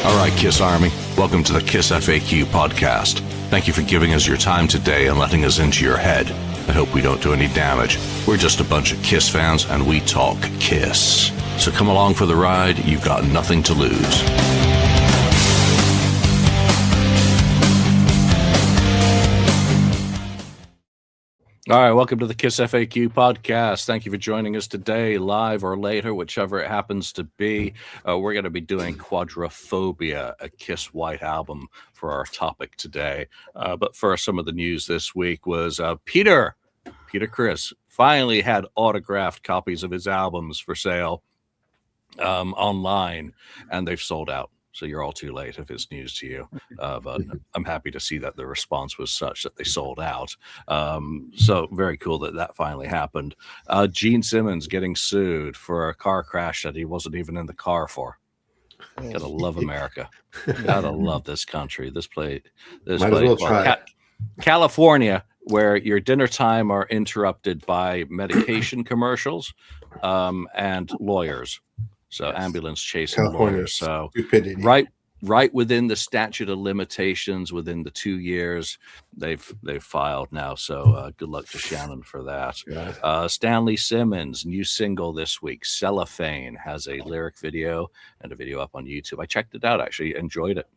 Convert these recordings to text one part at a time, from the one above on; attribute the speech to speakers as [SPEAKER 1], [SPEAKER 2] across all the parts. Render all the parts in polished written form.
[SPEAKER 1] All right, Kiss Army, welcome to the KissFAQ podcast. Thank you for giving us your time today and letting us into your head. I hope we don't do any damage. We're just a bunch of Kiss fans and we talk Kiss. So come along for the ride. You've got nothing to lose. All right, welcome to the KissFAQ podcast. Thank you for joining us today, live or later, whichever it happens to be. We're going to be doing Quadrophobia, a Kiss White Album, for our topic today. But first, some of the news this week was Peter Criss finally had autographed copies of his albums for sale online, and they've sold out. So you're all too late if it's news to you. But I'm happy to see that the response was such that they sold out. So very cool that finally happened. Gene Simmons getting sued for a car crash that he wasn't even in the car for. Gotta love America. Gotta love this country. This place. California, where your dinner time are interrupted by medication commercials and lawyers. So yes. Ambulance chasing lawyers. So stupidity. Right within the statute of limitations, within the 2 years, they've filed now. So good luck to Shannon for that. Yeah. Stanley Simmons' new single this week, Cellophane, has a lyric video and a video up on YouTube. I checked it out, actually enjoyed it.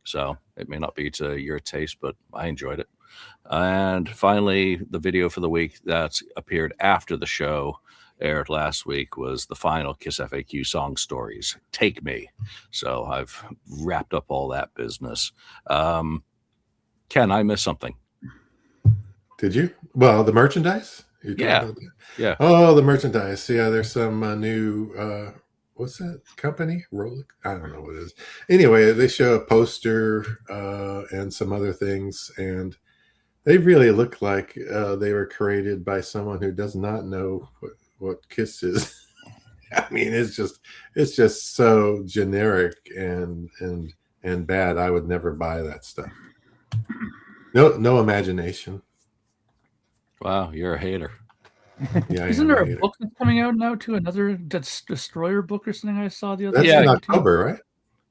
[SPEAKER 1] So it may not be to your taste, but I enjoyed it. And finally, the video for the week that appeared after the show aired last week was the final KissFAQ song stories, Take Me. So I've wrapped up all that business. Ken, I missed something.
[SPEAKER 2] Did you? Well, the merchandise?
[SPEAKER 1] Yeah.
[SPEAKER 2] Oh, the merchandise. Yeah, there's some new, what's that company? Rolex? I don't know what it is. Anyway, they show a poster and some other things, and they really look like they were created by someone who does not know what Kiss is. I mean, it's just so generic and bad. I would never buy that stuff. No imagination.
[SPEAKER 1] Wow, you're a hater.
[SPEAKER 3] Yeah, isn't there a book that's coming out now too? Another Destroyer book or something I saw the other
[SPEAKER 2] day. That's in October, right?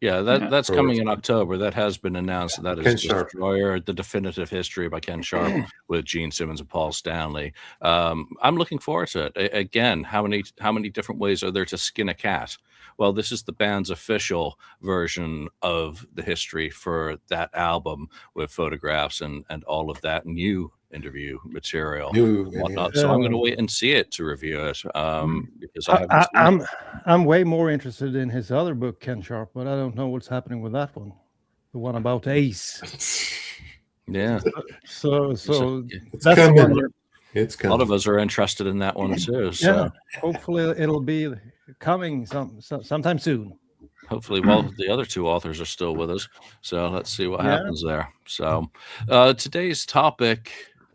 [SPEAKER 1] Yeah, that's coming in October. That has been announced. That is Destroyer, The Definitive History by Ken Sharp with Gene Simmons and Paul Stanley. I'm looking forward to it. Again, how many different ways are there to skin a cat? Well, this is the band's official version of the history for that album with photographs and all of that new interview material and whatnot. So I'm going to wait and see it to review it because
[SPEAKER 4] I'm way more interested in his other book, Ken Sharp, but I don't know what's happening with that one, the one about Ace.
[SPEAKER 1] Yeah.
[SPEAKER 4] So
[SPEAKER 2] it's coming. It's coming.
[SPEAKER 1] A lot of us are interested in that one too. So
[SPEAKER 4] yeah, hopefully it'll be coming sometime soon.
[SPEAKER 1] Hopefully, well, the other two authors are still with us, so let's see what happens there. So today's topic,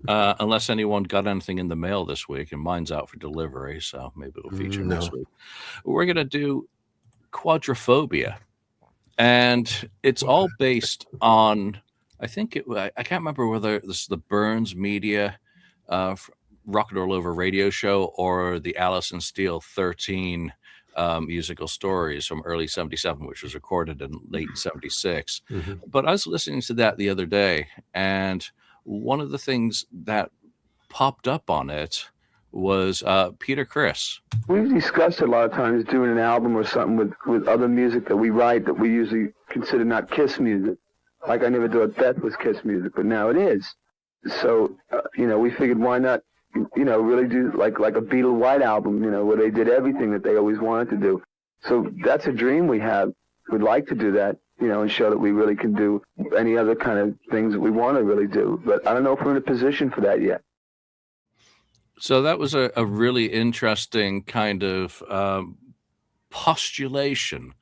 [SPEAKER 1] unless anyone got anything in the mail this week, and mine's out for delivery, so maybe it'll feature next week. We're going to do Quadrophobia, and it's all based on, I can't remember whether this is the Burns Media Rock and Roll Over radio show or the Allison Steele 13 musical stories from early 77, which was recorded in late 76. But I was listening to that the other day, and one of the things that popped up on it was Peter Criss.
[SPEAKER 5] We've discussed a lot of times doing an album or something with other music that we write that we usually consider not Kiss music. Like I never thought Death was Kiss music, but now it is. So, we figured why not really do like a Beatles White Album, where they did everything that they always wanted to do. So that's a dream we have. We'd like to do that, and show that we really can do any other kind of things that we want to really do. But I don't know if we're in a position for that yet.
[SPEAKER 1] So that was a really interesting kind of postulation,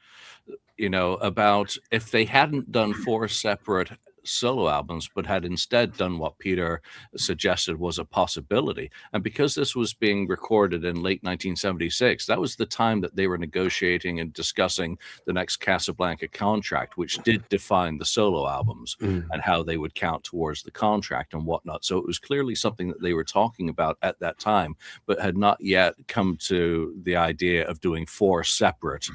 [SPEAKER 1] about if they hadn't done 4 separate solo albums, but had instead done what Peter suggested was a possibility. And because this was being recorded in late 1976, that was the time that they were negotiating and discussing the next Casablanca contract, which did define the solo albums and how they would count towards the contract and whatnot. So it was clearly something that they were talking about at that time, but had not yet come to the idea of doing 4 separate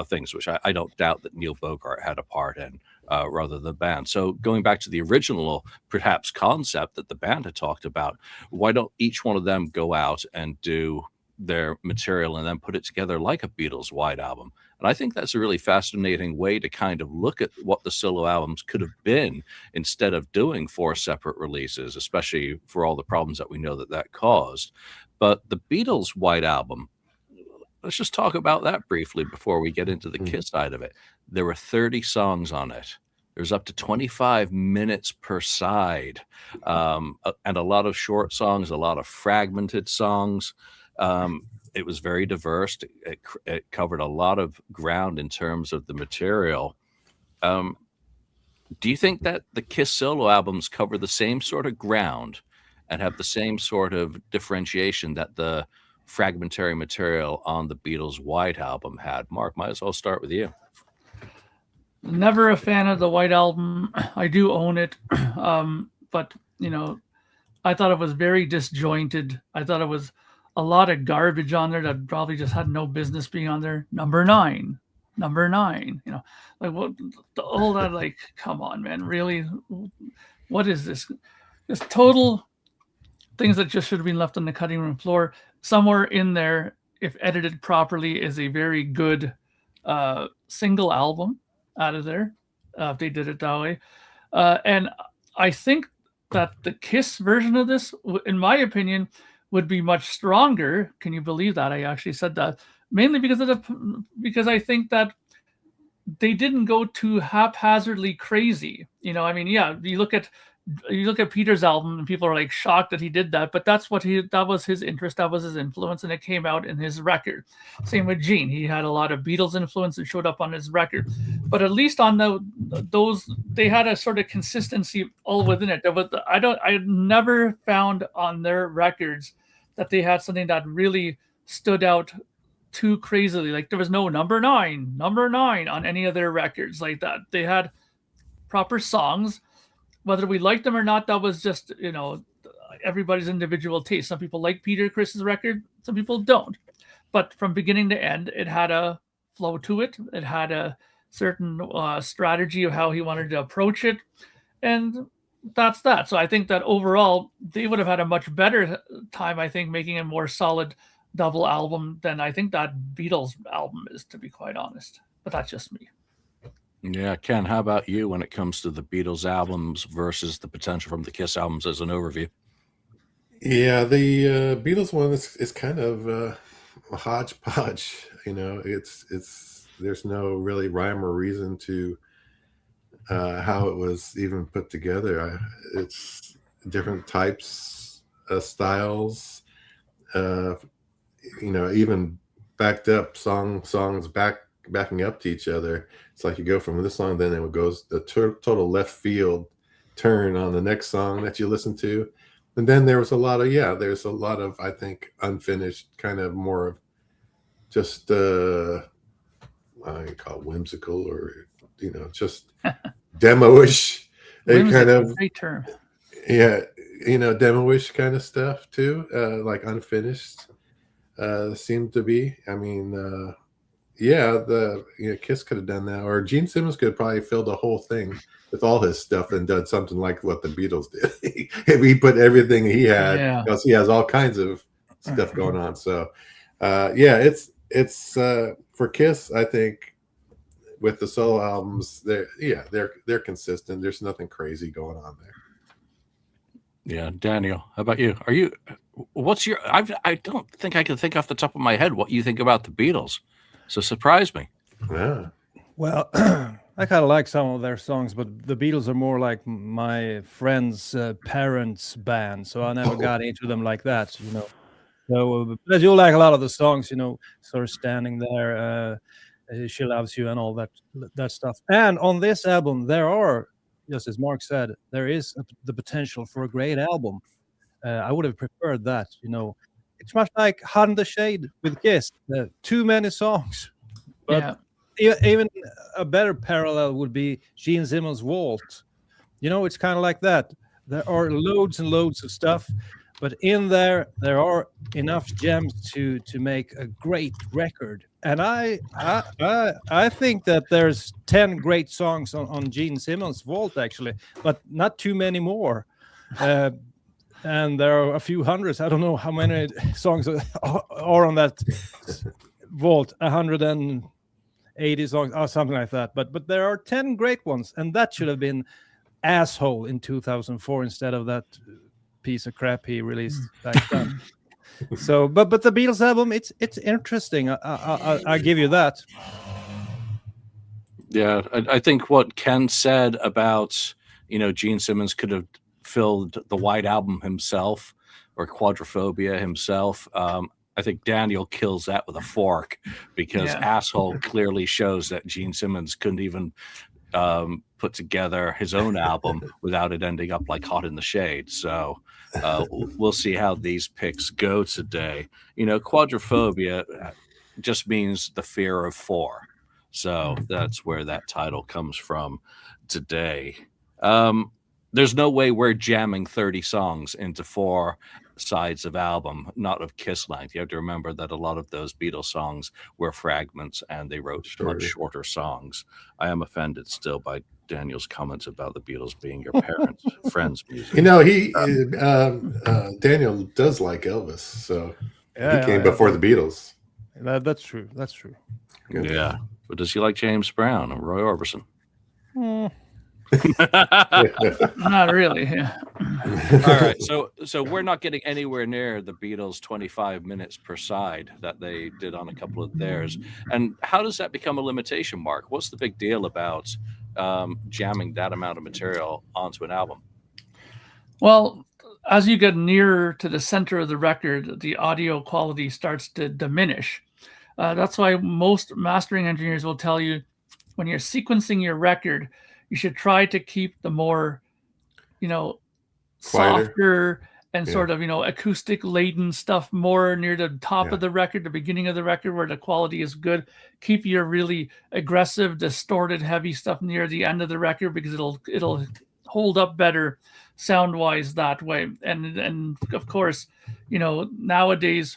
[SPEAKER 1] things, which I don't doubt that Neil Bogart had a part in. Rather than the band. So going back to the original, perhaps, concept that the band had talked about, why don't each one of them go out and do their material and then put it together like a Beatles White Album? And I think that's a really fascinating way to kind of look at what the solo albums could have been instead of doing 4 separate releases, especially for all the problems that we know that caused. But the Beatles White Album, let's just talk about that briefly before we get into the Kiss side of it. There were 30 songs on it. There's up to 25 minutes per side, and a lot of short songs, a lot of fragmented songs. It was very diverse. It covered a lot of ground in terms of the material. Do you think that the Kiss solo albums cover the same sort of ground and have the same sort of differentiation that the fragmentary material on the Beatles White Album had? Mark, might as well start with you.
[SPEAKER 3] Never a fan of the White Album. I do own it, but I thought it was very disjointed. I thought it was a lot of garbage on there that probably just had no business being on there. Number nine, like what all that. Like, come on, man, really? What is this? Just total things that just should have been left on the cutting room floor. Somewhere in there, if edited properly, is a very good single album out of there, if they did it that way. And I think that the Kiss version of this, in my opinion, would be much stronger. Can you believe that? I actually said that mainly because I think that they didn't go too haphazardly crazy. You look at Peter's album and people are like shocked that he did that, but that was his interest, that was his influence, and it came out in his record. Same with Gene. He had a lot of Beatles influence and showed up on his record. But at least on those, they had a sort of consistency all within it. I never found on their records that they had something that really stood out too crazily. Like there was no number nine on any of their records like that. They had proper songs. Whether we liked them or not, that was just, everybody's individual taste. Some people like Chris's record, some people don't. But from beginning to end, it had a flow to it. It had a certain strategy of how he wanted to approach it. And that's that. So I think that overall, they would have had a much better time, I think, making a more solid double album than I think that Beatles album is, to be quite honest. But that's just me.
[SPEAKER 1] Yeah, Ken, how about you when it comes to the Beatles albums versus the potential from the Kiss albums as an overview?
[SPEAKER 2] Yeah, the Beatles one is kind of a hodgepodge. It's there's no really rhyme or reason to how it was even put together. It's different types of styles, even backed up songs backing up to each other. It's like you go from this song, then it goes the total left field turn on the next song that you listen to. And then there's a lot of, I think, unfinished, kind of more of just, I call it whimsical or, just demo-ish.
[SPEAKER 3] Kind of great term.
[SPEAKER 2] Yeah, demo-ish kind of stuff too, like unfinished seemed to be. I mean, Kiss could have done that, or Gene Simmons could have probably filled the whole thing with all his stuff and done something like what the Beatles did. If he put everything he had, because he has all kinds of stuff going on. So, it's for Kiss. I think with the solo albums, they're consistent. There's nothing crazy going on there.
[SPEAKER 1] Yeah, Daniel, how about you? What's your? I don't think I can think off the top of my head what you think about the Beatles. So surprise me.
[SPEAKER 2] Yeah.
[SPEAKER 4] Well, I kind of like some of their songs, but the Beatles are more like my friend's parents' band, so I never got into them like that, So, but I do like a lot of the songs, sort of standing there, She Loves You and all that stuff. And on this album, there are just as Mark said, there is the potential for a great album. I would have preferred that. It's much like Hot in the Shade with Kiss. Too many songs, but even a better parallel would be Gene Simmons' Vault. It's kind of like that. There are loads and loads of stuff, but in there are enough gems to make a great record. And I think that there's 10 great songs on Gene Simmons' Vault, actually, but not too many more. And there are a few hundreds. I don't know how many songs are on that vault. 180 songs or something like that. But there are 10 great ones, and that should have been Asshole in 2004 instead of that piece of crap he released back then. So, but the Beatles album, it's interesting. I give you that.
[SPEAKER 1] Yeah, I think what Ken said about Gene Simmons could have filled the White Album himself or Quadrophobia himself. I think Daniel kills that with a fork, because Asshole clearly shows that Gene Simmons couldn't even put together his own album without it ending up like Hot in the Shade. So we'll see how these picks go today. Quadrophobia just means the fear of four. So that's where that title comes from today. There's no way we're jamming 30 songs into 4 sides of album, not of Kiss length. You have to remember that a lot of those Beatles songs were fragments, and they wrote much shorter songs. I am offended still by Daniel's comments about the Beatles being your parents' friends' music.
[SPEAKER 2] Daniel does like Elvis, so he came before the Beatles.
[SPEAKER 4] That's true.
[SPEAKER 1] Yeah, but does he like James Brown and Roy Orbison?
[SPEAKER 3] Not really.
[SPEAKER 1] All right, so we're not getting anywhere near the Beatles 25 minutes per side that they did on a couple of theirs. And how does that become a limitation, Mark? What's the big deal about jamming that amount of material onto an album?
[SPEAKER 3] Well, as you get nearer to the center of the record, the audio quality starts to diminish. That's why most mastering engineers will tell you, when you're sequencing your record, you should try to keep the more, softer and sort of, acoustic laden stuff more near the top of the record, the beginning of the record, where the quality is good. Keep your really aggressive, distorted, heavy stuff near the end of the record, because it'll hold up better sound wise that way. And of course, nowadays,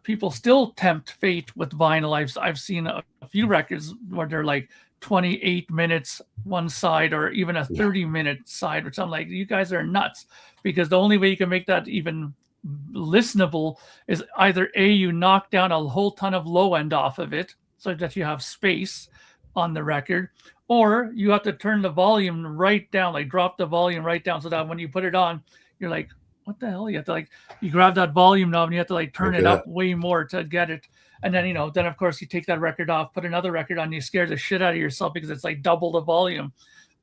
[SPEAKER 3] people still tempt fate with vinyl. I've seen a few records where they're like 28 minutes one side, or even a 30-minute side, which I'm like, you guys are nuts, because the only way you can make that even listenable is either you knock down a whole ton of low end off of it so that you have space on the record, or you have to turn the volume right down, like drop the volume right down, so that when you put it on, you're like, what the hell? You have to you grab that volume knob and you have to turn it up way more to get it. And then, then of course you take that record off, put another record on, you scare the shit out of yourself, because it's like double the volume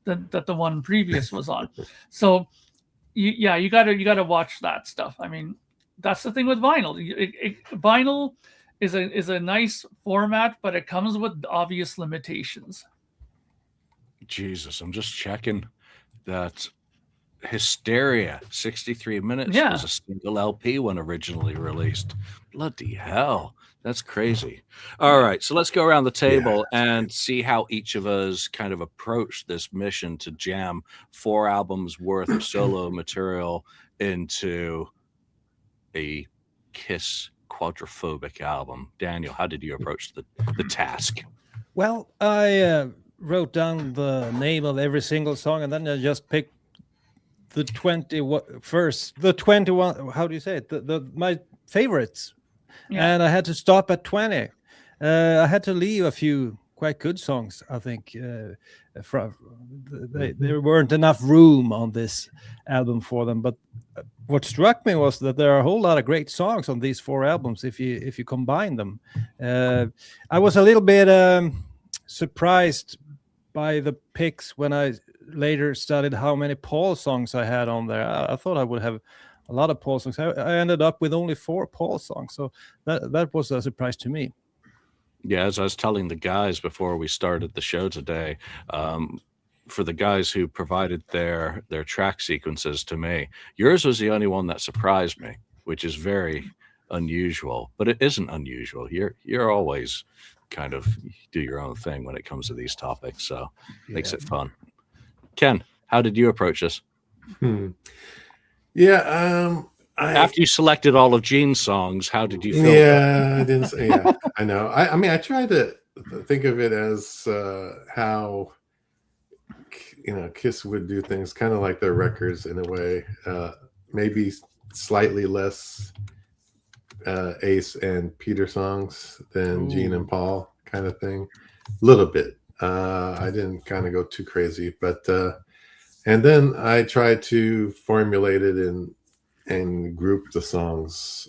[SPEAKER 3] that the one previous was on. So you gotta watch that stuff. I mean, that's the thing with vinyl. Vinyl is a nice format, but it comes with obvious limitations.
[SPEAKER 1] Jesus, I'm just checking that Hysteria 63 minutes was a single LP when originally released. Bloody hell, that's crazy. All right, so let's go around the table and see how each of us kind of approach this mission to jam 4 albums worth of solo material into a Kiss quadrophobic album. Daniel, how did you approach the task?
[SPEAKER 4] Well, I wrote down the name of every single song, and then I just picked the 21, how do you say it, my favorites, and I had to stop at 20. I had to leave a few quite good songs, I think. There weren't enough room on this album for them, but what struck me was that there are a whole lot of great songs on these 4 albums if you combine them. I was a little bit surprised by the picks when I later studied how many Paul songs I had on there. I thought I would have a lot of Paul songs. I ended up with only 4 Paul songs, so that was a surprise to me.
[SPEAKER 1] Yeah, as I was telling the guys before we started the show today, for the guys who provided their track sequences to me, yours was the only one that surprised me, which is very unusual, but it isn't unusual. You're always kind of do your own thing when it comes to these topics, so makes it fun. Ken, how did you approach this?
[SPEAKER 2] Yeah,
[SPEAKER 1] after you selected all of Gene's songs, how did you feel?
[SPEAKER 2] Yeah, I didn't say. Yeah, I know. I mean, I tried to think of it as how Kiss would do things, kind of like their records in a way. Maybe slightly less Ace and Peter songs than Gene and Paul, kind of thing. A little bit. I didn't kind of go too crazy, but and then I tried to formulate it and group the songs,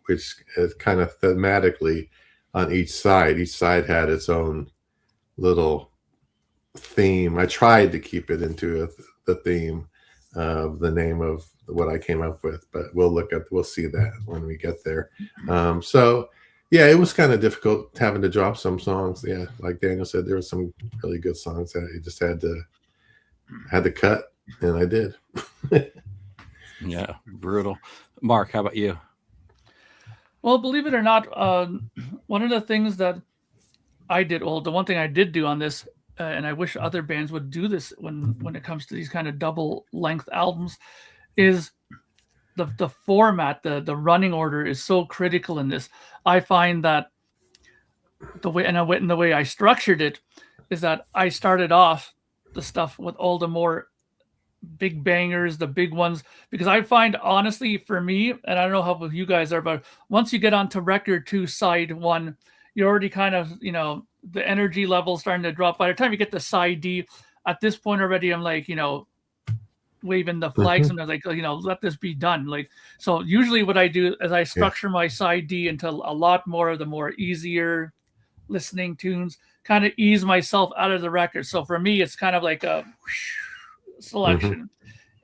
[SPEAKER 2] which is kind of thematically on each side. Each side had its own little theme. I tried to keep it into the theme of the name of what I came up with, but we'll see that when we get there. So yeah, it was kind of difficult having to drop some songs. Yeah, like Daniel said, there were some really good songs that you just had to cut, and I did.
[SPEAKER 1] Yeah, brutal. Mark, how about you?
[SPEAKER 3] Well, believe it or not, one of the things that I did, well, the one thing I did do on this, and I wish other bands would do this when it comes to these kind of double length albums, is the format, the running order is so critical in this. I find that the way I structured it is that I started off the stuff with all the more big bangers, the big ones, because I find, honestly, for me, and I don't know how you guys are, but once you get onto record 2, side 1, you're already kind of, the energy level starting to drop. By the time you get to side D, at this point already, I'm like, waving the flags, and I was like, let this be done. Like, so usually what I do is I structure my side D into a lot more of the more easier listening tunes, kind of ease myself out of the record. So for me, it's kind of like a selection,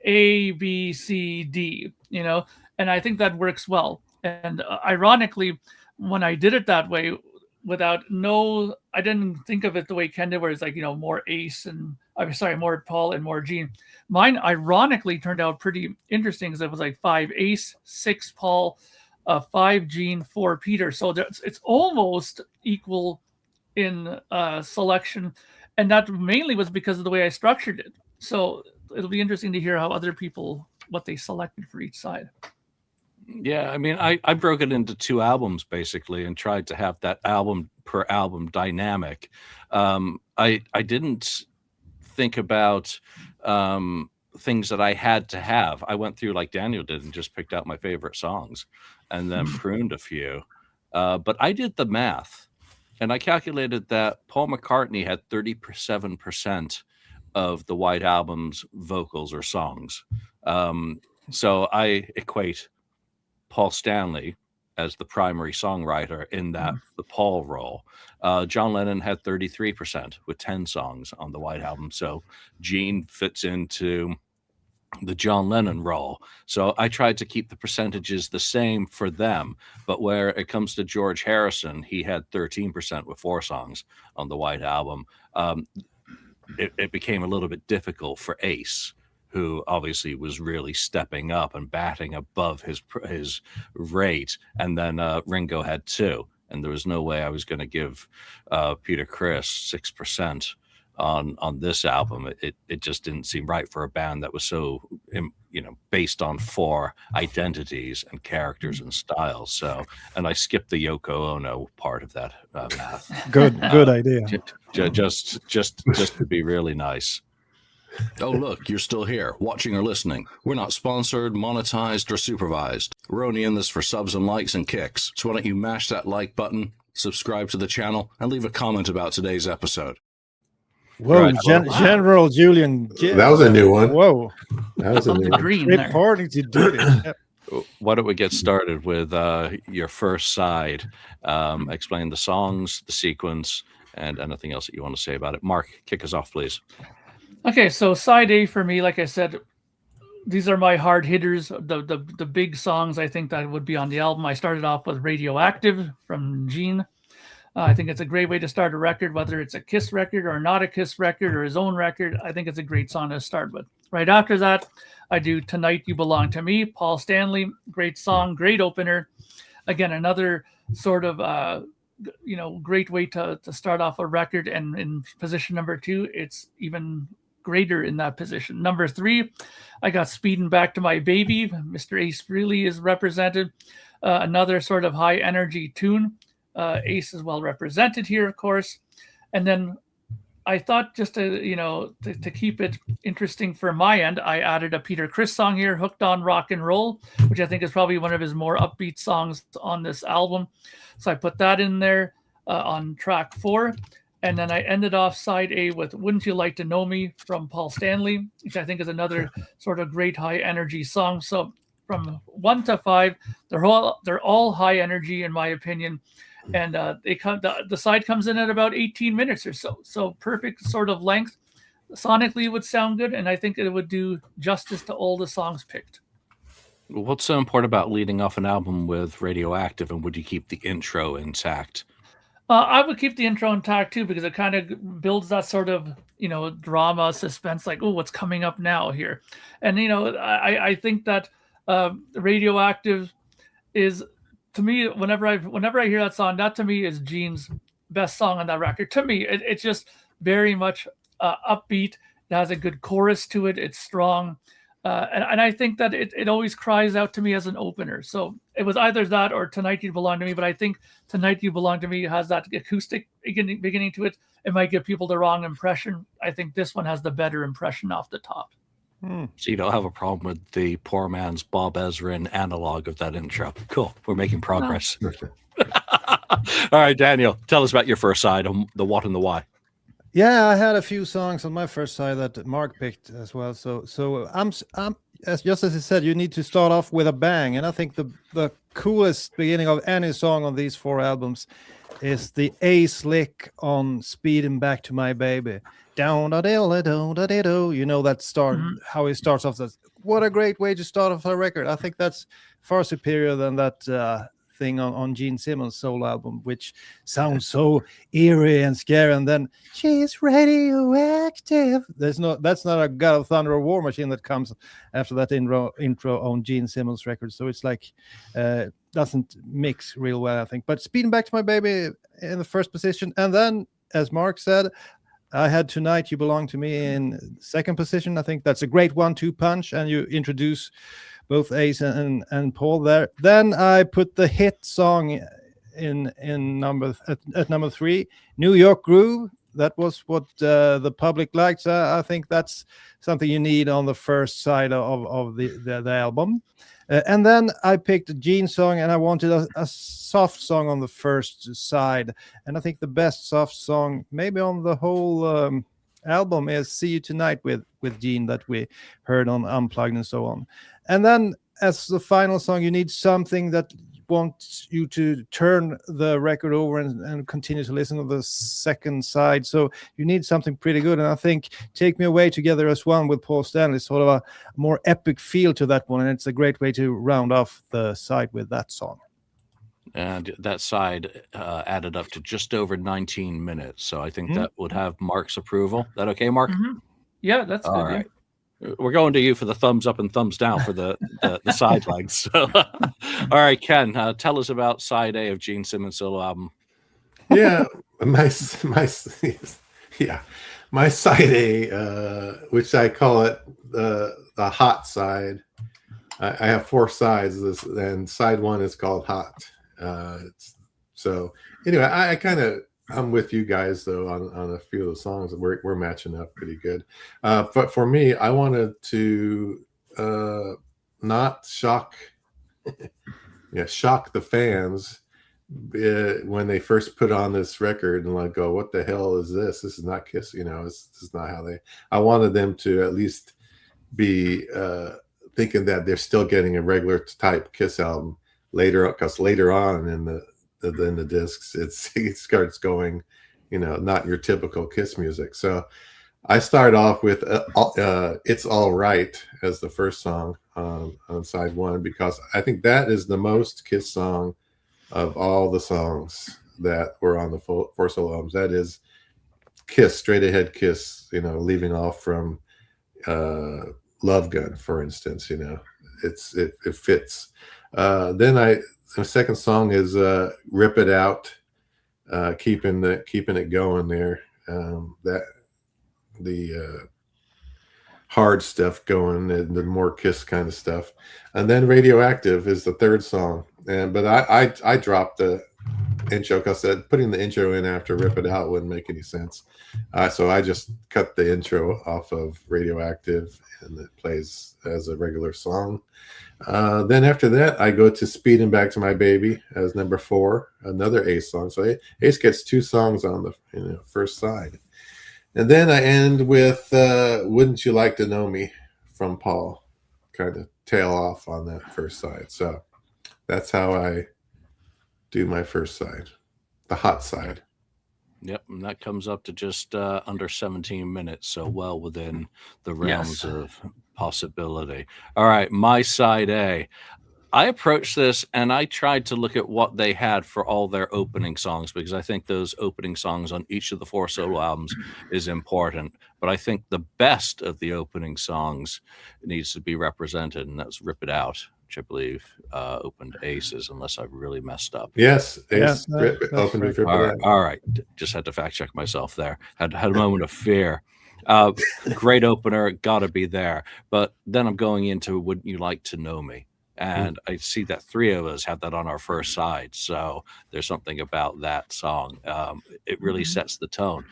[SPEAKER 3] A, B, C, D, and I think that works well. And ironically, when I did it that way, I didn't think of it the way Ken did, where it's like, more Ace and more Paul and more Gene. Mine ironically turned out pretty interesting, because it was like 5 Ace, 6 Paul, 5 Gene, 4 Peter. So it's almost equal in selection, and that mainly was because of the way I structured it. So it'll be interesting to hear how other people, what they selected for each side.
[SPEAKER 1] Yeah, I mean, I broke it into 2 albums basically, and tried to have that album per album dynamic. I didn't think about things that I had to have. I went through like Daniel did and just picked out my favorite songs, and then pruned a few. But I did the math, and I calculated that Paul McCartney had 37% of the White Album's vocals or songs. So I equate Paul Stanley as the primary songwriter in that the Paul role. John Lennon had 33% with 10 songs on the White Album. So Gene fits into the John Lennon role. So I tried to keep the percentages the same for them. But where it comes to George Harrison, he had 13% with 4 songs on the White Album. It became a little bit difficult for Ace, who obviously was really stepping up and batting above his rate. And then Ringo had 2. And there was no way I was going to give Peter Criss 6% on this album. It just didn't seem right for a band that was so, based on 4 identities and characters and styles. So, and I skipped the Yoko Ono part of that math.
[SPEAKER 4] Good idea.
[SPEAKER 1] Just to be really nice.
[SPEAKER 6] Oh, look, you're still here, watching or listening. We're not sponsored, monetized, or supervised. We're only in this for subs and likes and kicks. So why don't you mash that like button, subscribe to the channel, and leave a comment about today's episode.
[SPEAKER 4] Whoa, right. General Julian.
[SPEAKER 2] That was a new one.
[SPEAKER 4] Whoa.
[SPEAKER 2] That was a new one.
[SPEAKER 4] Reporting to do this.
[SPEAKER 1] Why don't we get started with your first side? Explain the songs, the sequence, and anything else that you want to say about it. Mark, kick us off, please.
[SPEAKER 3] Okay, so side A for me, like I said, these are my hard hitters, the big songs I think that would be on the album. I started off with Radioactive from Gene. I think it's a great way to start a record, whether it's a Kiss record or not a Kiss record or his own record. I think it's a great song to start with. Right after that, I do Tonight You Belong to Me, Paul Stanley. Great song, great opener. Again, another sort of great way to start off a record. And in position number 2, it's even greater in that position. Number 3, I got Speeding Back to My Baby. Mr. Ace Frehley is represented. Another sort of high energy tune. Ace is well represented here, of course. And then I thought just to keep it interesting for my end, I added a Peter Criss song here, Hooked on Rock and Roll, which I think is probably one of his more upbeat songs on this album. So I put that in there on track 4. And then I ended off side A with Wouldn't You Like to Know Me from Paul Stanley, which I think is another sort of great high energy song. So from 1 to 5, they're all high energy in my opinion. And the side comes in at about 18 minutes or so. So perfect sort of length. Sonically, it would sound good, and I think it would do justice to all the songs picked.
[SPEAKER 1] What's so important about leading off an album with Radioactive, and would you keep the intro intact?
[SPEAKER 3] I would keep the intro intact too, because it kind of builds that sort of drama, suspense, like, oh, what's coming up now here. And I think that Radioactive is, to me, whenever I hear that song, that to me is Gene's best song on that record. To me, it's just very much upbeat. It has a good chorus to it. It's strong. And I think that it always cries out to me as an opener. So it was either that or Tonight You Belong to Me. But I think Tonight You Belong to Me has that acoustic beginning to it. It might give people the wrong impression. I think this one has the better impression off the top.
[SPEAKER 1] So you don't have a problem with the poor man's Bob Ezrin analog of that intro. Cool. We're making progress. No. All right, Daniel, tell us about your first side, the what and the why.
[SPEAKER 4] Yeah, I had a few songs on my first side that Mark picked as well. So I'm just as he said, you need to start off with a bang, and I think the coolest beginning of any song on these 4 albums is the Ace lick on "Speeding Back to My Baby." Down da da da da da. You know that start, how he starts off. What a great way to start off a record. I think that's far superior than that thing on Gene Simmons' solo album, which sounds so eerie and scary. And then she's radioactive. That's not a God of Thunder or War Machine that comes after that intro on Gene Simmons' record. So it's like doesn't mix real well, I think. But Speeding Back to My Baby in the first position, and then as Mark said, I had Tonight You Belong to Me in second position. I think that's a great 1-2 punch, and you introduce both Ace and Paul there. Then I put the hit song in number 3, New York Groove. That was what the public liked. I think that's something you need on the first side of the album. And then I picked a Gene song, and I wanted a soft song on the first side. And I think the best soft song, maybe on the whole album, is "See You Tonight" with Gene that we heard on Unplugged and so on. And then as the final song, you need something that wants you to turn the record over and continue to listen to the second side. So you need something pretty good. And I think Take Me Away Together as One with Paul Stanley is sort of a more epic feel to that one. And it's a great way to round off the side with that song.
[SPEAKER 1] And that side added up to just over 19 minutes. So I think that would have Mark's approval. Is that okay, Mark?
[SPEAKER 3] Yeah, that's
[SPEAKER 1] all
[SPEAKER 3] good.
[SPEAKER 1] Right. We're going to you for the thumbs up and thumbs down for the side legs. So, all right, Ken, tell us about side A of Gene Simmons' solo album.
[SPEAKER 2] Yeah, my side A, which I call it the hot side. I have 4 sides, and side 1 is called hot. So anyway, I'm with you guys though on a few of the songs that we're matching up pretty good. But for me, I wanted to not shock the fans when they first put on this record and like go, what the hell is this? This is not Kiss, this is not how I wanted them to at least be thinking that they're still getting a regular type Kiss album later, because later on in the discs it starts going, not your typical Kiss music. So I start off with It's All Right as the first song on side 1, because I think that is the most Kiss song of all the songs that were on the 4 solo albums. That is Kiss, Straight Ahead Kiss, leaving off from Love Gun, for instance. It fits. Then the second song is Rip It Out, keeping it going there. The hard stuff going, and the more Kiss kind of stuff. And then Radioactive is the third song. But I dropped the intro because putting the intro in after Rip It Out wouldn't make any sense. So I just cut the intro off of Radioactive, and it plays as a regular song. Then after that, I go to Speeding Back to My Baby as number 4, another Ace song. So Ace gets 2 songs on the first side. And then I end with Wouldn't You Like to Know Me from Paul, kind of tail off on that first side. So that's how I do my first side, the hot side.
[SPEAKER 1] Yep, and that comes up to just under 17 minutes, so well within the realms of possibility. All right, my side A. I approached this and I tried to look at what they had for all their opening songs, because I think those opening songs on each of the 4 solo albums is important. But I think the best of the opening songs needs to be represented, and that's Rip It Out, which I believe opened Aces, unless I've really messed up.
[SPEAKER 2] Yes, Ace opened Rip It Out.
[SPEAKER 1] All right, just had to fact check myself there. Had a moment of fear. Great opener, gotta be there. But then I'm going into Wouldn't You Like to Know Me? And I see that 3 of us had that on our first side. So there's something about that song. It really sets the tone.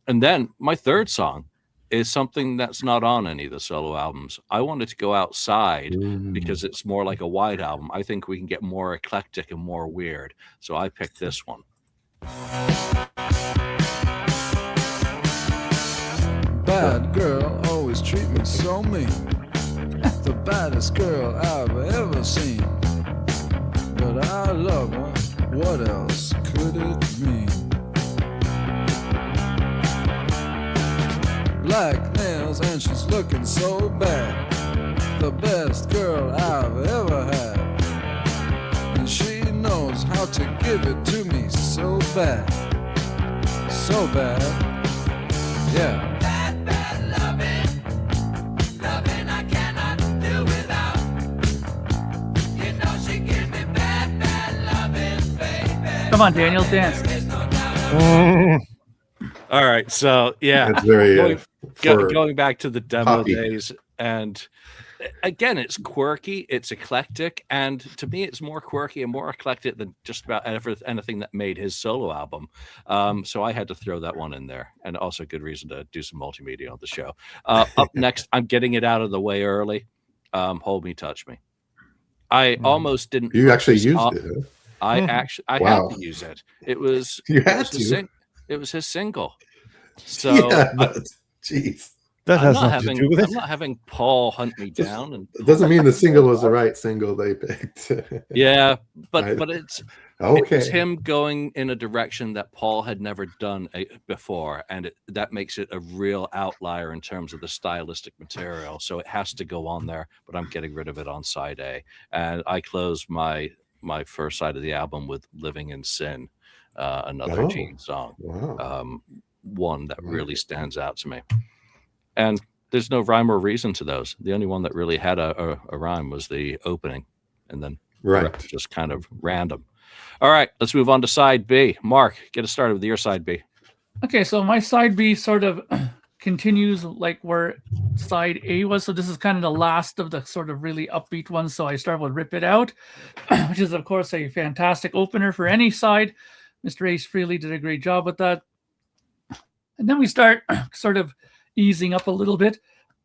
[SPEAKER 1] And then my third song is something that's not on any of the solo albums. I wanted to go outside because it's more like a wide album. I think we can get more eclectic and more weird. So I picked this one.
[SPEAKER 7] Bad girl always treat me so mean. The baddest girl I've ever seen. But I love her, what else could it mean? Black nails and she's looking so bad. The best girl I've ever had. And she knows how to give it to me so bad. So bad, yeah.
[SPEAKER 3] Come on, Daniel, dance.
[SPEAKER 1] All right, so yeah,
[SPEAKER 2] it's very
[SPEAKER 1] going back to the demo days, and again, it's quirky, it's eclectic, and to me, it's more quirky and more eclectic than just about anything that made his solo album. So I had to throw that one in there, and also a good reason to do some multimedia on the show. Up next, I'm getting it out of the way early. Hold Me, Touch Me. I almost didn't.
[SPEAKER 2] You actually used it. Huh?
[SPEAKER 1] I had to use it. It was it was his single. So
[SPEAKER 2] jeez.
[SPEAKER 4] That has nothing to do with it.
[SPEAKER 1] I'm not having Paul hunt me down. And
[SPEAKER 2] it doesn't mean the single was the right single they picked.
[SPEAKER 1] Yeah, but it's
[SPEAKER 2] okay.
[SPEAKER 1] It was him going in a direction that Paul had never done before, and that makes it a real outlier in terms of the stylistic material. So it has to go on there, but I'm getting rid of it on side A. And I closed my first side of the album with Living in Sin, another Gene song.
[SPEAKER 2] Wow.
[SPEAKER 1] One that really stands out to me. And there's no rhyme or reason to those. The only one that really had a rhyme was the opening, and then just kind of random. All right, let's move on to side B. Mark, get us started with your side B.
[SPEAKER 3] Okay, so my side B sort of continues like where side A was. So this is kind of the last of the sort of really upbeat ones. So I start with Rip It Out, which is, of course, a fantastic opener for any side. Mr. Ace Frehley did a great job with that. And then we start sort of easing up a little bit,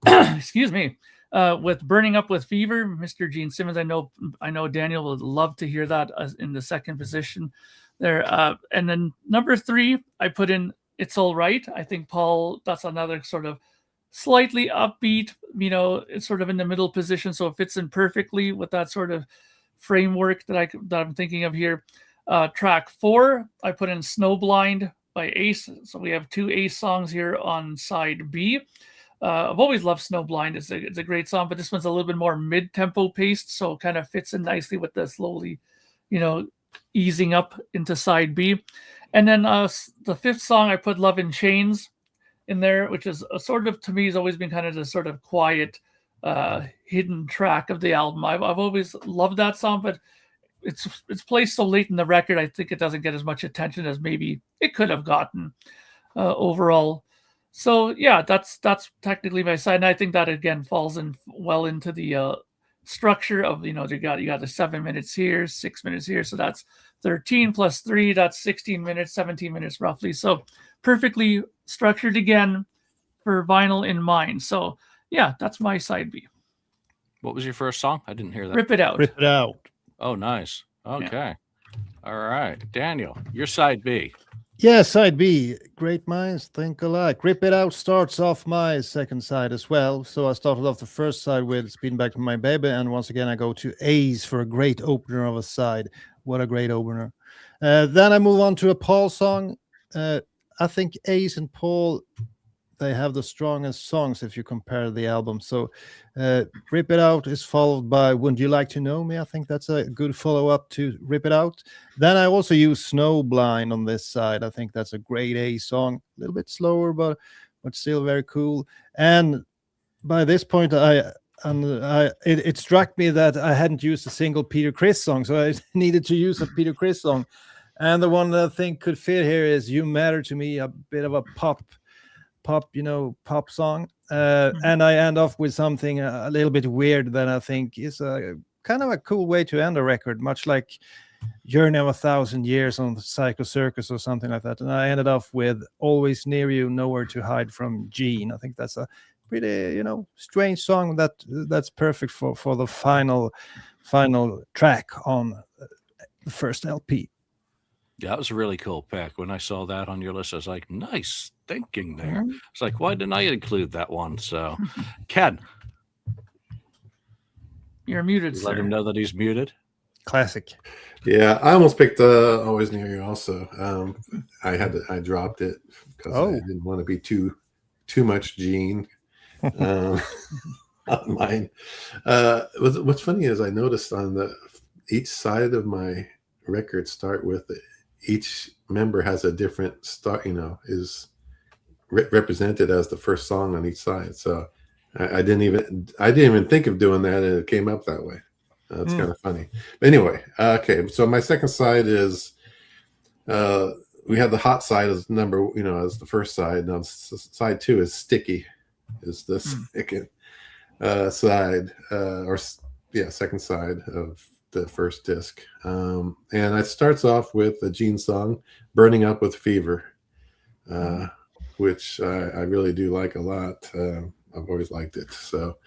[SPEAKER 3] excuse me, with Burning Up with Fever, Mr. Gene Simmons. I know Daniel would love to hear that in the second position there. And then number 3, I put in It's All Right. I think Paul, that's another sort of slightly upbeat, it's sort of in the middle position, so it fits in perfectly with that sort of framework that I'm thinking of here. Track 4, I put in Snowblind by Ace. So we have 2 Ace songs here on side B. I've always loved Snowblind. It's a great song, but this one's a little bit more mid-tempo paced, so it kind of fits in nicely with the slowly, easing up into side B. And then the fifth song, I put Love in Chains in there, which is a sort of, to me, has always been kind of the sort of quiet, hidden track of the album. I've always loved that song, but it's placed so late in the record, I think it doesn't get as much attention as maybe it could have gotten overall. So yeah, that's technically my side, and I think that again falls in well into the structure of, you got the 7 minutes here, 6 minutes here, so that's 13 plus 3, that's 16 minutes, 17 minutes roughly. So perfectly structured again for vinyl in mind. So yeah, that's my side B.
[SPEAKER 1] What was your first song? I didn't hear that.
[SPEAKER 3] Rip It Out.
[SPEAKER 4] Rip It Out.
[SPEAKER 1] Oh, nice. Okay. Yeah. All right. Daniel, your side B.
[SPEAKER 4] Yeah, side B. Great minds think alike. Rip It Out starts off my second side as well. So I started off the first side with Speeding Back to My Baby. And once again, I go to Ace for a great opener of a side. What a great opener. Then I move on to a Paul song. I think Ace and Paul, they have the strongest songs if you compare the album. So Rip It Out is followed by Wouldn't You Like to Know Me? I think that's a good follow-up to Rip It Out. Then I also use Snowblind on this side. I think that's a great A song. A little bit slower, but still very cool. And by this point, it struck me that I hadn't used a single Peter Criss song, so I needed to use a Peter Criss song. And the one that I think could fit here is You Matter to Me, a bit of a pop song. And I end off with something a little bit weird that I think is a kind of a cool way to end a record, much like Journey of 1,000 Years on the Psycho Circus or something like that. And I ended off with Always Near You, Nowhere to Hide from Gene. I think that's a pretty, strange song that's perfect for the final track on the first LP.
[SPEAKER 1] Yeah, that was a really cool pick. When I saw that on your list, I was like, nice thinking there. It's like, why didn't I include that one? So, Ken.
[SPEAKER 3] You're muted, sir.
[SPEAKER 1] Let him know that he's muted.
[SPEAKER 4] Classic.
[SPEAKER 2] Yeah, I almost picked Always Near You also. I dropped it because I didn't want to be too much Gene on mine. What's funny is I noticed on each side of my record start with it. Each member has a different start, is represented as the first song on each side. So I didn't even think of doing that, and it came up that way. It's kind of funny. But anyway, okay. So my second side is we have the hot side as as the first side. Now side 2 is Sticky, is the second side, second side of the first disc. And it starts off with a Gene song, Burning Up with Fever, which I really do like a lot. I've always liked it. So,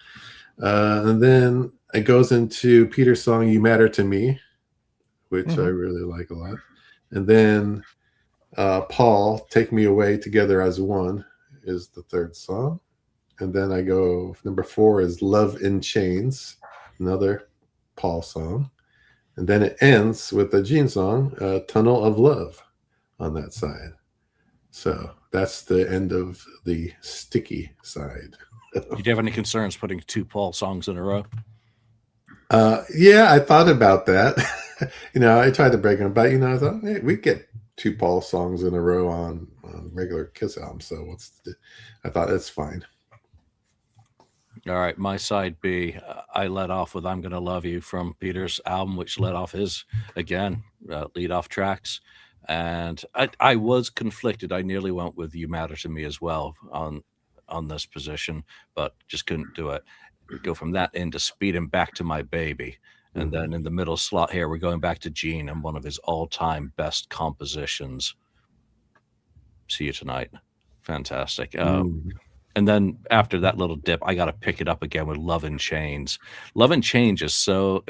[SPEAKER 2] and then it goes into Peter's song, You Matter to Me, which I really like a lot. And then Paul, Take Me Away, Together as One is the third song. And then I go, number 4 is Love in Chains, another Paul song. And then it ends with a Gene song, Tunnel of Love, on that side. So that's the end of the Sticky side.
[SPEAKER 1] Did you have any concerns putting 2 Paul songs in a row?
[SPEAKER 2] Yeah, I thought about that. I tried to break them, but I thought, hey, we get 2 Paul songs in a row on regular Kiss albums. So I thought that's fine.
[SPEAKER 1] All right, my side B, I led off with I'm Gonna Love You from Peter's album, which led off his, again, lead-off tracks. And I was conflicted. I nearly went with You Matter to Me as well on this position, but just couldn't do it. Go from that into Speeding Back to My Baby. And then in the middle slot here, we're going back to Gene and one of his all-time best compositions, See You Tonight. Fantastic. And then after that little dip, I got to pick it up again with Love in Chains. Love in Chains is so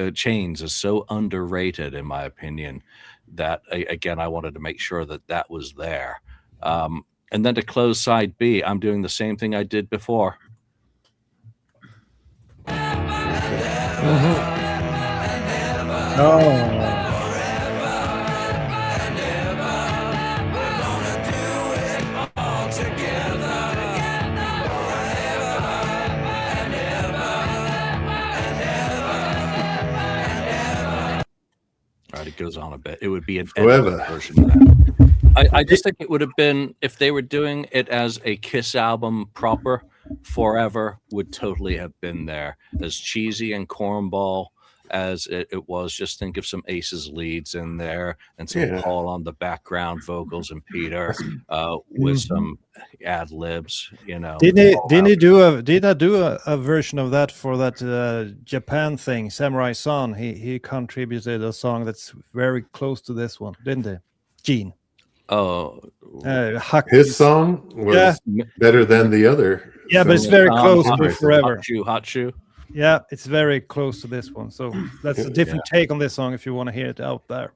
[SPEAKER 1] underrated, in my opinion, that, again, I wanted to make sure that was there. And then to close side B, I'm doing the same thing I did before. goes on a bit. It would be an
[SPEAKER 2] Forever.
[SPEAKER 1] edited version of that. I just think it would have been, if they were doing it as a Kiss album proper, Forever would totally have been there. As cheesy and cornball as it was, just think of some Aces leads in there and some Paul on the background vocals and Peter with some ad libs, you know.
[SPEAKER 4] Did I do a version of that for that Japan thing, Samurai Son? He contributed a song that's very close to this one, didn't he, Gene?
[SPEAKER 1] Oh,
[SPEAKER 2] his song was better than the other.
[SPEAKER 4] Yeah, but it's very close to Forever.
[SPEAKER 1] Hot Shoe.
[SPEAKER 4] Yeah, it's very close to this one. So that's a different take on this song if you want to hear it out there.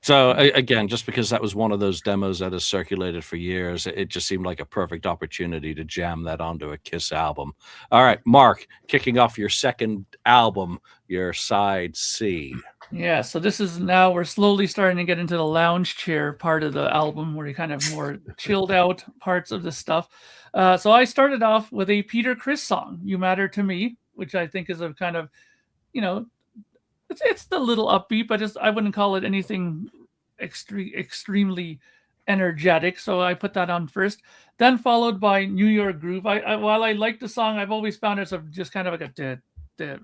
[SPEAKER 1] So again, just because that was one of those demos that has circulated for years, it just seemed like a perfect opportunity to jam that onto a Kiss album. All right, Mark, kicking off your second album, your side C.
[SPEAKER 3] Yeah, so this is now we're slowly starting to get into the lounge chair part of the album, where you kind of more chilled out parts of the stuff. So I started off with a Peter Criss song, "You Matter to Me," which I think is a kind of, it's a little upbeat, but I wouldn't call it anything extremely energetic. So I put that on first, then followed by "New York Groove." While I like the song, I've always found it just kind of like the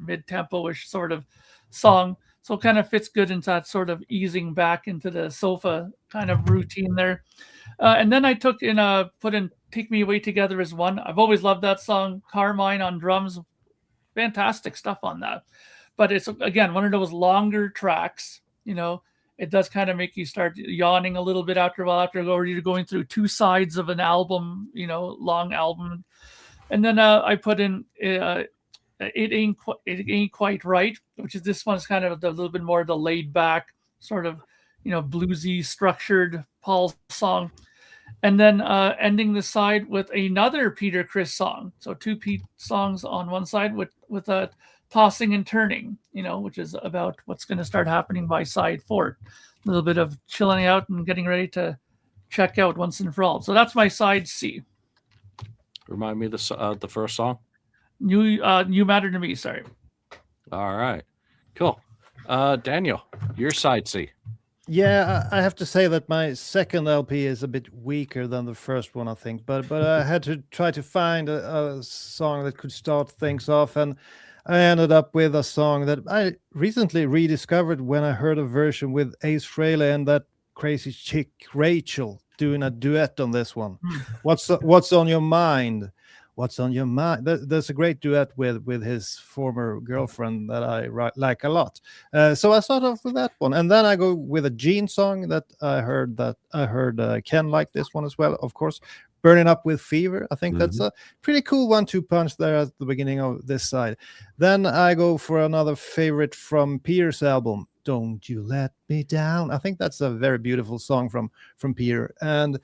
[SPEAKER 3] mid-tempo-ish sort of song. So it kind of fits good into that sort of easing back into the sofa kind of routine there. And then I put in "Take Me Away Together as One." I've always loved that song. Carmine on drums, fantastic stuff on that. But it's, again, one of those longer tracks. It does kind of make you start yawning a little bit after a while, after you're going through two sides of an album, long album. And then I put in It Ain't Quite Right, which is, this one's kind of a little bit more the laid back sort of, bluesy structured Paul song. And then ending the side with another Peter Criss song. So two Pete songs on one side with a Tossing and Turning, which is about what's going to start happening by side 4. A little bit of chilling out and getting ready to check out once and for all. So that's my side C.
[SPEAKER 1] Remind me of the first song.
[SPEAKER 3] You Matter to Me, sorry.
[SPEAKER 1] All right, cool. Daniel, your side C.
[SPEAKER 4] Yeah, I have to say that my second LP is a bit weaker than the first one, I think. But I had to try to find a song that could start things off, and I ended up with a song that I recently rediscovered when I heard a version with Ace Frehley and that crazy chick Rachel doing a duet on this one. What's on your mind? What's on your mind? There's a great duet with his former girlfriend that I like a lot. So I start off with that one, and then I go with a Gene song that I heard Ken like this one as well, of course. Burning Up with Fever. I think that's a pretty cool 1-2 punch there at the beginning of this side. Then I go for another favorite from Peter's album, Don't You Let Me Down. I think that's a very beautiful song from Peter. And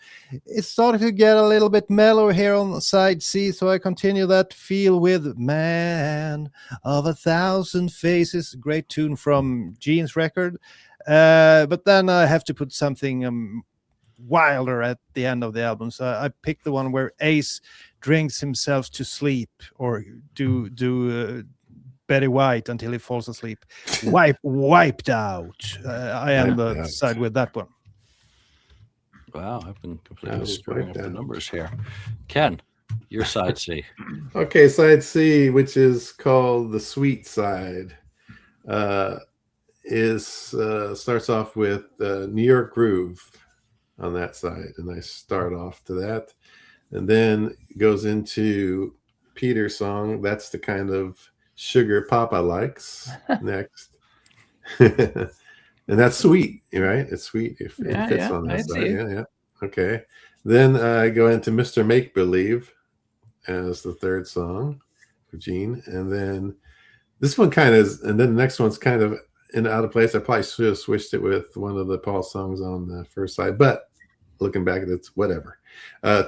[SPEAKER 4] it started to get a little bit mellow here on side C, so I continue that feel with Man of 1,000 Faces. Great tune from Gene's record. But then I have to put something wilder at the end of the album. So I picked the one where Ace drinks himself to sleep, or do Betty White until he falls asleep. Wiped Out. I am the side with that one.
[SPEAKER 1] Wow, I've been completely screwing up the numbers here. Ken, your side C.
[SPEAKER 2] Okay, side C, which is called the Sweet Side, starts off with New York Groove on that side, and I start off to that, and then goes into Peter's song. That's the kind of sugar Papa likes next. And that's sweet, right? It's sweet. It fits on that side. Yeah. Okay. Then I go into Mr. Make Believe as the third song for Gene, and then this one kind of, and then the next one's kind of out of place. I probably should have switched it with one of the Paul songs on the first side, but looking back, it's whatever.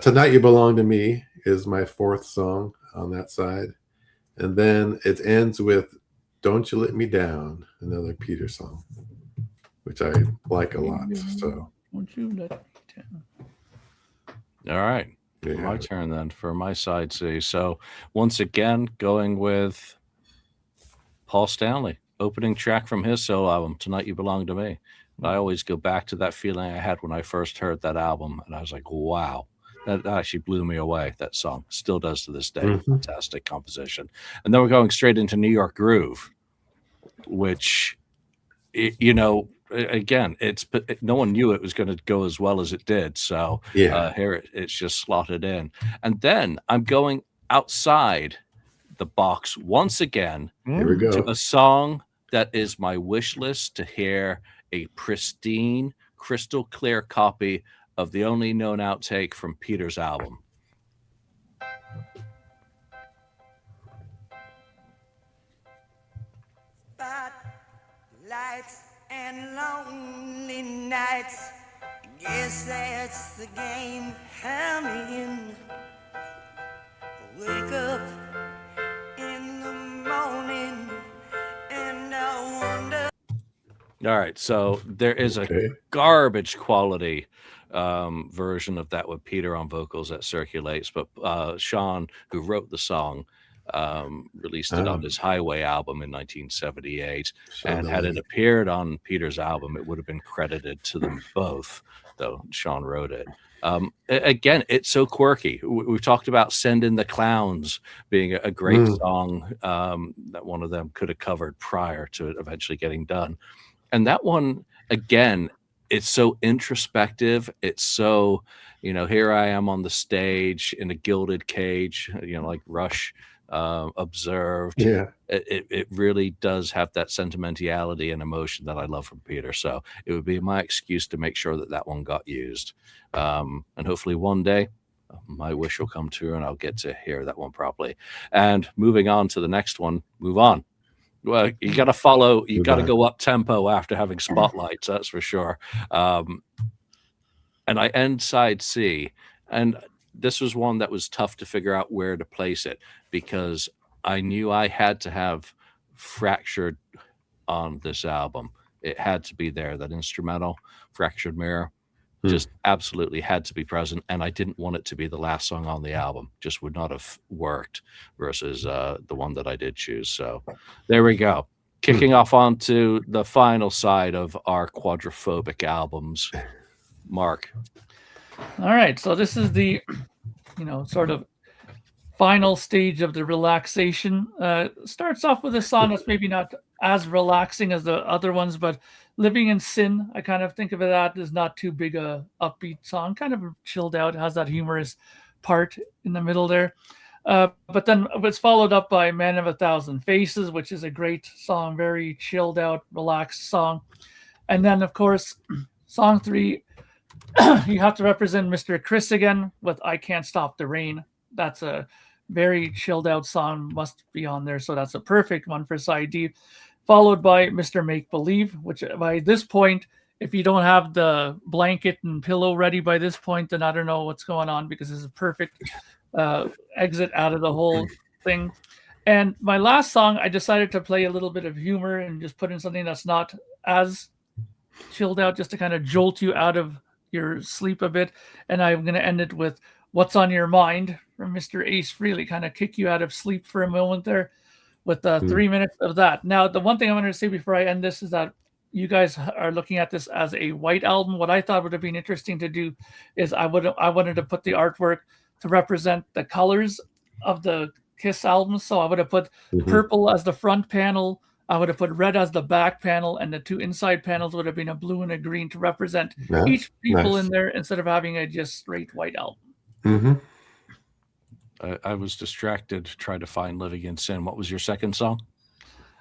[SPEAKER 2] Tonight You Belong to Me is my fourth song on that side, and then it ends with Don't You Let Me Down, another Peter song, which I like a lot. So
[SPEAKER 3] Won't you let me down?
[SPEAKER 1] All right, my turn then for my side C. So once again, going with Paul Stanley, opening track from his solo album, Tonight You Belong to Me. I always go back to that feeling I had when I first heard that album, and I was like, wow. That actually blew me away, that song. Still does to this day. Fantastic composition. And then we're going straight into New York Groove, which, you know, again, no one knew it was going to go as well as it did. So here it's just slotted in. And then I'm going outside the box once again to a song that is my wish list to hear a pristine, crystal clear copy of the only known outtake from Peter's album.
[SPEAKER 8] Spotlights and lonely nights, I guess that's the game I'm in. Wake up in the morning and I wonder.
[SPEAKER 1] All right, so there is a garbage quality version of that with Peter on vocals that circulates, but Sean, who wrote the song, released it on his Highway album in 1978, and had it appeared on Peter's album, it would have been credited to them both, though Sean wrote it. Again, it's so quirky. We've talked about Send in the Clowns being a great song that one of them could have covered prior to it eventually getting done. And that one, again, it's so introspective. It's so, you know, here I am on the stage in a gilded cage, you know, like Rush observed.
[SPEAKER 2] Yeah.
[SPEAKER 1] It really does have that sentimentality and emotion that I love from Peter. So it would be my excuse to make sure that that one got used. And hopefully one day my wish will come true and I'll get to hear that one properly. And moving on to the next one, move on. Well, you got to follow, you got to go up tempo after having spotlights, that's for sure. And I end side C. And this was one that was tough to figure out where to place it because I knew I had to have Fractured on this album. It had to be there, that instrumental, Fractured Mirror. Just absolutely had to be present, and I didn't want it to be the last song on the album. Just would not have worked versus the one that I did choose. So there we go. Kicking off onto the final side of our quadrophobic albums. Mark.
[SPEAKER 3] All right, so this is the, you know, sort of final stage of the relaxation. Starts off with a song that's maybe not as relaxing as the other ones, but Living in Sin, I kind of think of it that is not too big a upbeat song, kind of chilled out, has that humorous part in the middle there. But then it's followed up by Man of a Thousand Faces, which is a great song, very chilled out, relaxed song. And then, of course, song 3, you have to represent Mr. Chris again with I Can't Stop the Rain. That's a very chilled out song, must be on there. So that's a perfect one for side D. Followed by Mr. Make Believe, which by this point, if you don't have the blanket and pillow ready by this point, then I don't know what's going on because it's a perfect exit out of the whole thing. And my last song, I decided to play a little bit of humor and just put in something that's not as chilled out, just to kind of jolt you out of your sleep a bit. And I'm going to end it with What's on Your Mind from Mr. Ace Frehley, kind of kick you out of sleep for a moment there with 3 minutes of that. Now, the one thing I wanted to say before I end this is that you guys are looking at this as a white album. What I thought would have been interesting to do is I wanted to put the artwork to represent the colors of the Kiss albums. So I would have put purple as the front panel. I would have put red as the back panel, and the two inside panels would have been a blue and a green to represent each people in there instead of having a just straight white album.
[SPEAKER 1] I was distracted trying to find Living in Sin. What was your second song?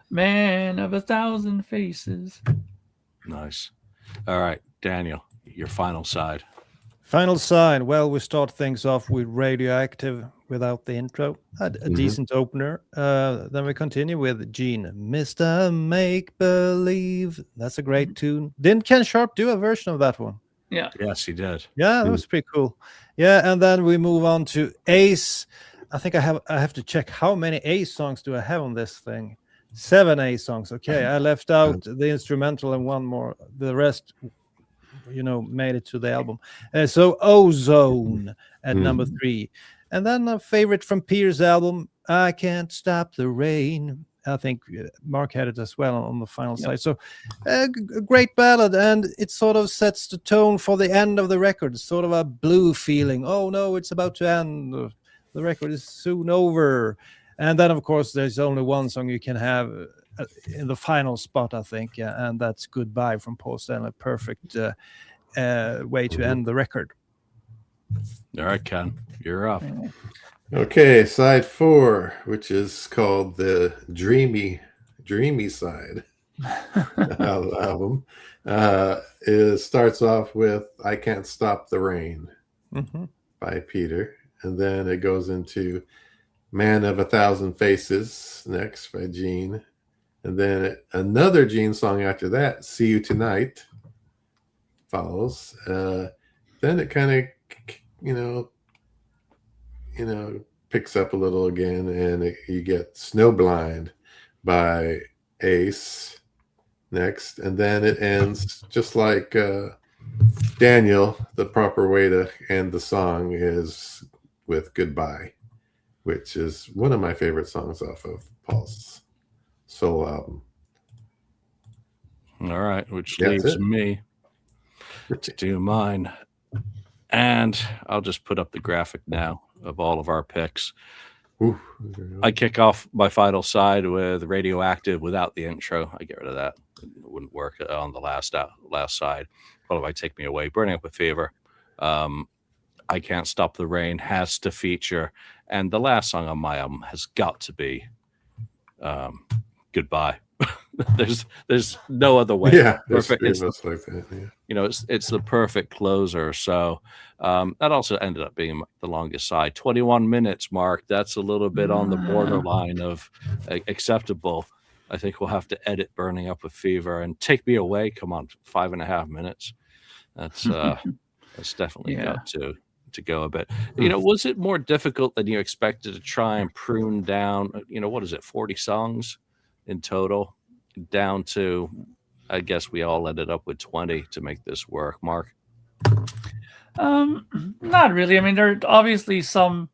[SPEAKER 3] Man of a Thousand Faces.
[SPEAKER 1] Nice. All right, Daniel, your final side.
[SPEAKER 4] Final side. Well, we start things off with Radioactive without the intro. A decent opener. Then we continue with Gene, Mr. Make Believe. That's a great tune. Didn't Ken Sharp do a version of that one?
[SPEAKER 3] Yeah.
[SPEAKER 1] Yes, he did.
[SPEAKER 4] Yeah, that was pretty cool. Yeah, and then we move on to Ace. I think I have to check how many Ace songs do I have on this thing. 7 Ace songs. Okay, I left out the instrumental and one more. The rest, you know, made it to the album. So Ozone at number 3. And then a favorite from Peter's album, I Can't Stop the Rain. I think Mark had it as well on the final side. So a great ballad, and it sort of sets the tone for the end of the record. Sort of a blue feeling. Oh no, it's about to end. The record is soon over. And then, of course, there's only one song you can have in the final spot, I think, and that's Goodbye from Paul Stanley. Perfect way to end the record.
[SPEAKER 1] All right, Ken, you're up.
[SPEAKER 2] Okay, side 4, which is called the dreamy side of the album. It starts off with I Can't Stop the Rain by Peter, and then it goes into Man of a Thousand Faces next by Gene, and then another Gene song after that, See You Tonight, follows. Then it kind of picks up a little again, and you get Snowblind by Ace next, and then it ends just like Daniel. The proper way to end the song is with Goodbye, which is one of my favorite songs off of Paul's solo album.
[SPEAKER 1] All right, which leaves me to do mine. And I'll just put up the graphic now of all of our picks.
[SPEAKER 2] Ooh,
[SPEAKER 1] I kick off my final side with Radioactive without the intro. I get rid of that. It wouldn't work on the last side. What if I Take Me Away? Burning Up with Fever. I Can't Stop the Rain has to feature. And the last song on my album has got to be Goodbye. there's no other way.
[SPEAKER 2] Yeah,
[SPEAKER 1] perfect.
[SPEAKER 2] It's like that. Yeah.
[SPEAKER 1] You know, it's the perfect closer. So that also ended up being the longest side. 21 minutes, Mark. That's a little bit on the borderline of acceptable. I think we'll have to edit Burning Up with Fever and Take Me Away. Come on, 5.5 minutes. That's definitely got to go a bit. You know, was it more difficult than you expected to try and prune down? You know, what is it, 40 songs in total? Down to, I guess we all ended up with 20 to make this work. Mark?
[SPEAKER 3] Not really. I mean, there are obviously some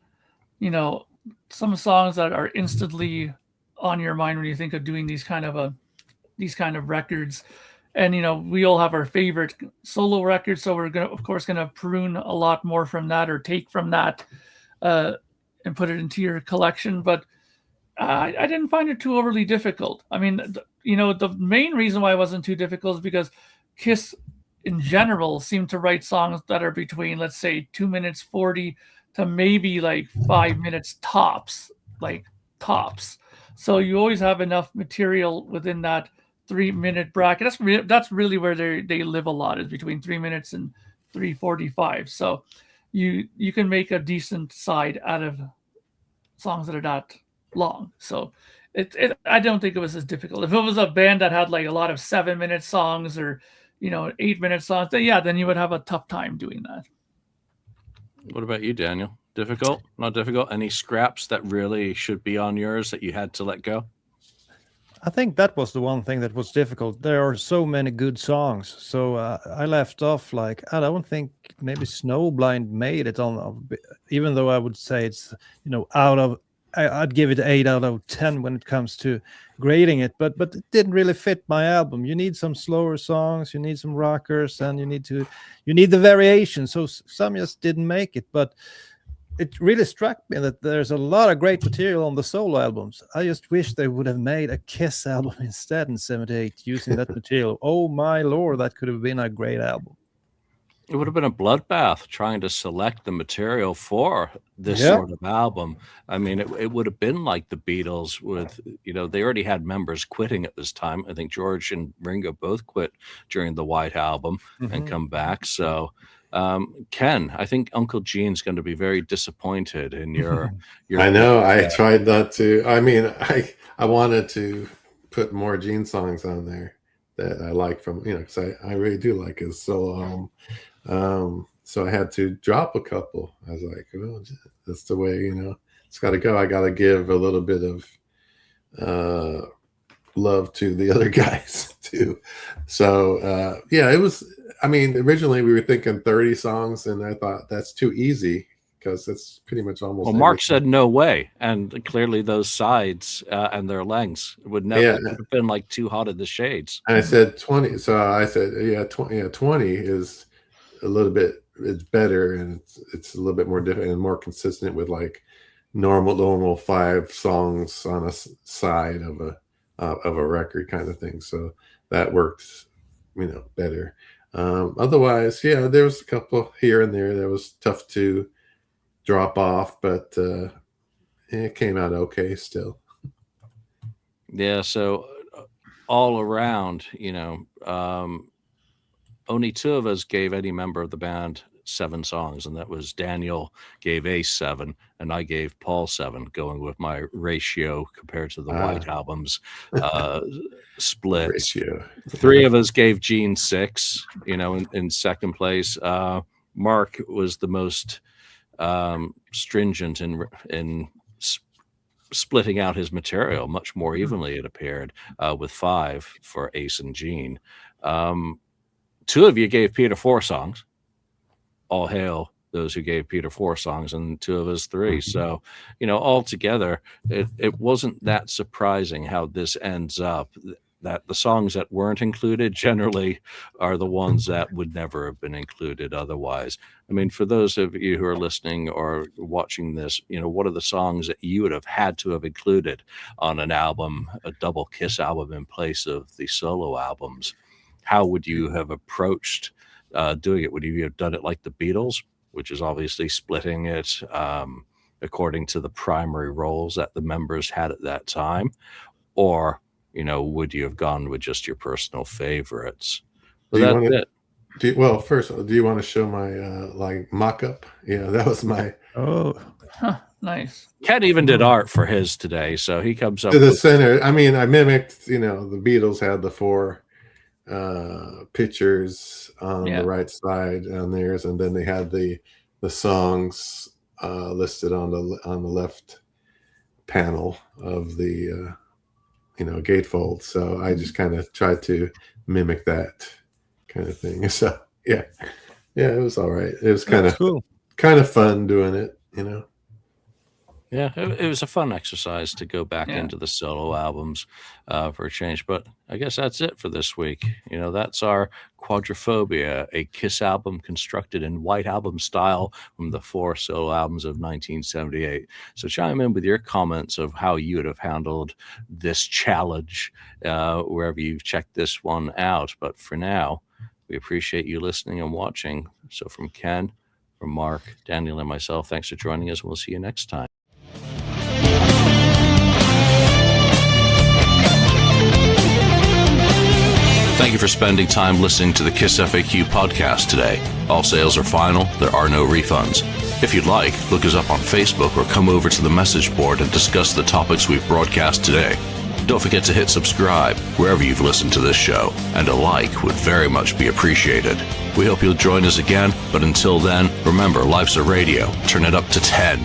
[SPEAKER 3] songs that are instantly on your mind when you think of doing these kind of records. And, you know, we all have our favorite solo records. So we're of course, going to prune a lot more from that or take from that and put it into your collection. But I didn't find it too overly difficult. I mean, the main reason why it wasn't too difficult is because Kiss in general seemed to write songs that are between, let's say, 2 minutes 40 to maybe like 5 minutes tops. So you always have enough material within that 3-minute bracket. That's really where they live a lot, is between 3 minutes and 3:45. So you can make a decent side out of songs that are that long. So I don't think it was as difficult. If it was a band that had like a lot of 7-minute songs or 8-minute songs, then you would have a tough time doing that.
[SPEAKER 1] What about you, Daniel? Difficult? Not difficult? Any scraps that really should be on yours that you had to let go?
[SPEAKER 4] I think that was the one thing that was difficult. There are so many good songs. So I left off like, I don't think maybe Snowblind made it on, even though I would say it's, I'd give it 8 out of 10 when it comes to grading it, but it didn't really fit my album. You need some slower songs, you need some rockers, and you need the variation. So some just didn't make it, but it really struck me that there's a lot of great material on the solo albums. I just wish they would have made a Kiss album instead in '78 using that material. Oh my Lord, that could have been a great album.
[SPEAKER 1] It would have been a bloodbath trying to select the material for this sort of album. I mean, it would have been like the Beatles with, they already had members quitting at this time. I think George and Ringo both quit during the White Album and come back. So, Ken, I think Uncle Gene's going to be very disappointed in your
[SPEAKER 2] I know. I tried not to. I mean, I wanted to put more Gene songs on there that I like from, because I really do like his solo album. So I had to drop a couple. I was like, well, that's the way, it's got to go. I got to give a little bit of love to the other guys too. So it was, I mean, originally we were thinking 30 songs, and I thought that's too easy because that's pretty much almost.
[SPEAKER 1] Well, Mark said no way, and clearly those sides and their lengths would never have been like too hot in the shades.
[SPEAKER 2] And I said 20, so I said 20 is a little bit, it's better, and it's a little bit more different and more consistent with like normal 5 songs on a side of a record kind of thing. So that works, better. Otherwise, there was a couple here and there that was tough to drop off, but it came out okay still.
[SPEAKER 1] Yeah, so all around, only 2 of us gave any member of the band 7 songs, and that was Daniel gave Ace 7, and I gave Paul 7, going with my ratio compared to the White Album's splits. 3 of us gave Gene 6, in second place. Mark was the most stringent in splitting out his material much more evenly, it appeared, with 5 for Ace and Gene. 2 of you gave Peter 4 songs. All hail those who gave Peter 4 songs, and 2 of us 3. So, altogether, it wasn't that surprising how this ends up, that the songs that weren't included generally are the ones that would never have been included otherwise. I mean, for those of you who are listening or watching this, what are the songs that you would have had to have included on an album, a double Kiss album in place of the solo albums? How would you have approached doing it? Would you have done it like the Beatles, which is obviously splitting it according to the primary roles that the members had at that time? Or, would you have gone with just your personal favorites? Well, that's it.
[SPEAKER 2] First, do you want to show my mock-up? Yeah, that was my...
[SPEAKER 3] Oh, nice.
[SPEAKER 1] Ken even did art for his today, so he comes up
[SPEAKER 2] to the center. I mean, I mimicked, the Beatles had the 4 pictures on the right side on theirs, and then they had the songs listed on the left panel of the gatefold. So I just kind of tried to mimic that kind of thing. So yeah, it was all right. It was kind of cool, kind of fun doing it,
[SPEAKER 1] Yeah, it was a fun exercise to go back into the solo albums for a change. But I guess that's it for this week. That's our Quadrophobia, a Kiss album constructed in White Album style from the 4 solo albums of 1978. So chime in with your comments of how you would have handled this challenge wherever you've checked this one out. But for now, we appreciate you listening and watching. So from Ken, from Mark, Daniel, and myself, thanks for joining us. We'll see you next time.
[SPEAKER 6] Thank you for spending time listening to the KissFAQ podcast today. All sales are final. There are no refunds. If you'd like, look us up on Facebook or come over to the message board and discuss the topics we've broadcast today. Don't forget to hit subscribe wherever you've listened to this show, and a like would very much be appreciated. We hope you'll join us again, but until then, remember, life's a radio. Turn it up to 10.